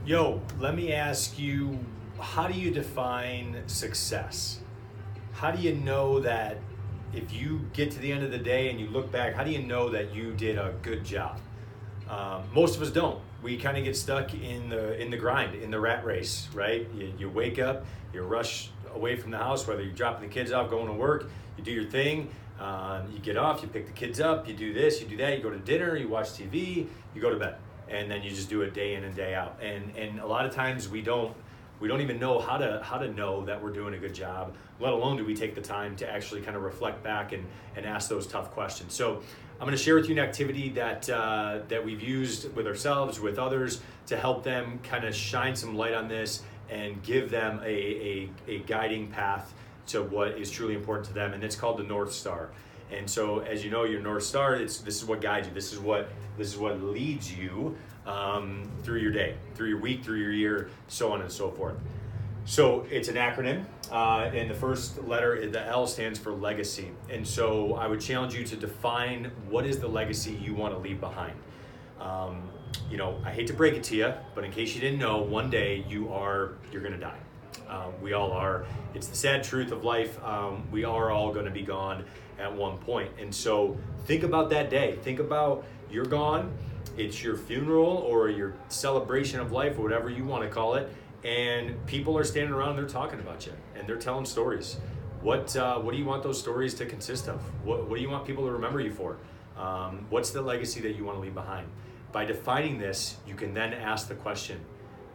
Yo, let me ask you, how do you define success? How do you know that if you get to the end of the day and you look back, how do you know that you did a good job? Most of us don't. We kind of get stuck in the grind, in the rat race, right? You wake up, you rush away from the house, whether you're dropping the kids off, going to work, you do your thing, you get off, you pick the kids up, you do this, you do that, you go to dinner, you watch TV, you go to bed, and then you just do it day in and day out. And a lot of times we don't even know how to know that we're doing a good job, let alone do we take the time to actually kind of reflect back and ask those tough questions. So I'm going to share with you an activity that we've used with ourselves, with others, to help them kind of shine some light on this and give them a guiding path to what is truly important to them, and it's called the North Star. And so, as you know, your North Star, this is what guides you. This is what leads you through your day, through your week, through your year, so on and so forth. So it's an acronym, and the first letter, the L, stands for legacy. And so I would challenge you to define what is the legacy you want to leave behind. I hate to break it to you, but in case you didn't know, one day you're going to die. We all are. It's the sad truth of life. We are all going to be gone at one point. And so think about that day. Think about you're gone. It's your funeral or your celebration of life, or whatever you want to call it. And people are standing around and they're talking about you and they're telling stories. What do you want those stories to consist of? What do you want people to remember you for? What's the legacy that you want to leave behind? By defining this, you can then ask the question,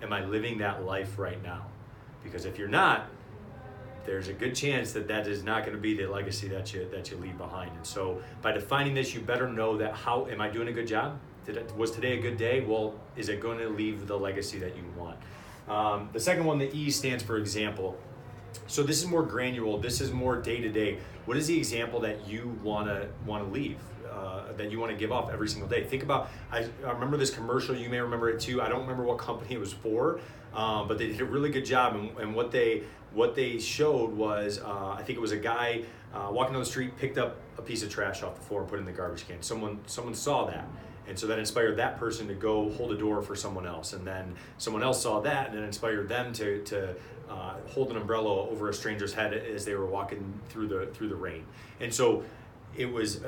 am I living that life right now? Because if you're not, there's a good chance that is not going to be the legacy that you leave behind. And so by defining this, you better know that am I doing a good job? Was today a good day? Well, is it going to leave the legacy that you want? The second one, the E, stands for example. So this is more granular. This is more day to day. What is the example that you want to leave? That you want to give off every single day. Think about, I remember this commercial, you may remember it too. I don't remember what company it was for, but they did a really good job. And what they showed was, I think it was a guy walking down the street, picked up a piece of trash off the floor and put it in the garbage can. Someone saw that. And so that inspired that person to go hold a door for someone else. And then someone else saw that and it inspired them to hold an umbrella over a stranger's head as they were walking through the rain. And so it was,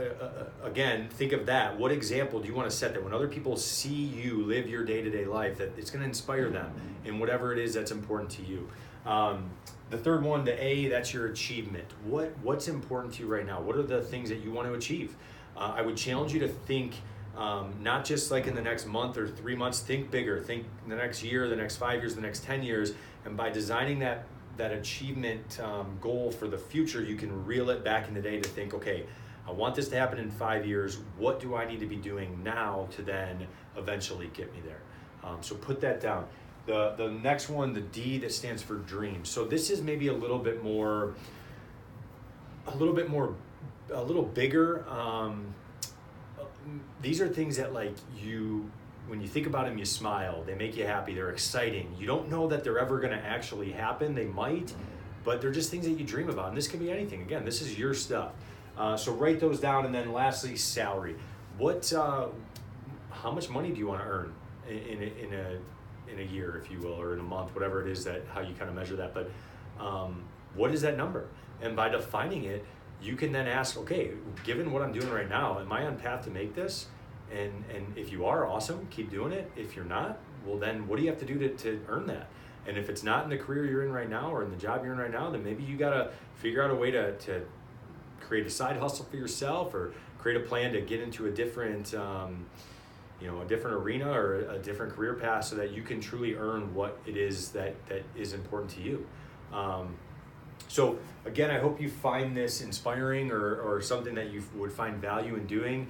again, think of that. What example do you want to set that when other people see you live your day-to-day life, that it's going to inspire them in whatever it is that's important to you? The third one, the A, that's your achievement. What's important to you right now? What are the things that you want to achieve? I would challenge you to think not just like in the next month or 3 months, think bigger. Think in the next year, the next 5 years, the next 10 years. And by designing that achievement goal for the future, you can reel it back in the day to think, okay, I want this to happen in 5 years. What do I need to be doing now to then eventually get me there? So put that down. The next one, the D, that stands for dream. So this is maybe a little bigger. These are things that, like, when you think about them, you smile. They make you happy. They're exciting. You don't know that they're ever going to actually happen. They might, but they're just things that you dream about. And this can be anything. Again, this is your stuff. So write those down. And then lastly, salary. How much money do you want to earn in a year, if you will, or in a month, whatever it is how you kind of measure that. But what is that number? And by defining it, you can then ask, okay, given what I'm doing right now, am I on path to make this? And if you are, awesome, keep doing it. If you're not, well, then what do you have to do to earn that? And if it's not in the career you're in right now or in the job you're in right now, then maybe you got to figure out a way to create a side hustle for yourself, or create a plan to get into a different a different arena or a different career path, so that you can truly earn what it is that is important to you. So again, I hope you find this inspiring or something that you would find value in doing.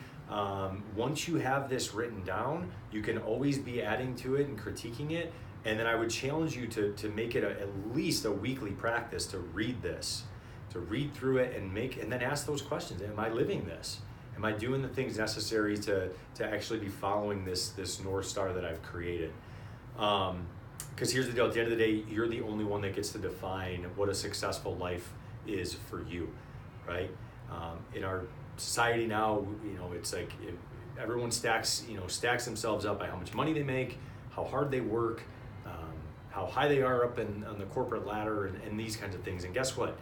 Once you have this written down, you can always be adding to it and critiquing it. And then I would challenge you to make it at least a weekly practice to read this, to read through it and then ask those questions. Am I living this? Am I doing the things necessary to actually be following this North Star that I've created? Because here's the deal, at the end of the day, you're the only one that gets to define what a successful life is for you, right? In our society now, it's like everyone stacks themselves up by how much money they make, how hard they work, how high they are up on the corporate ladder and these kinds of things. And guess what?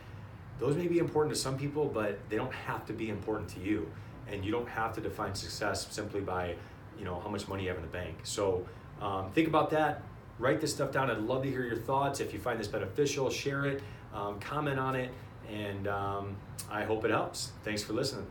Those may be important to some people, but they don't have to be important to you. And you don't have to define success simply by, how much money you have in the bank. So think about that. Write this stuff down. I'd love to hear your thoughts. If you find this beneficial, share it, comment on it, and I hope it helps. Thanks for listening.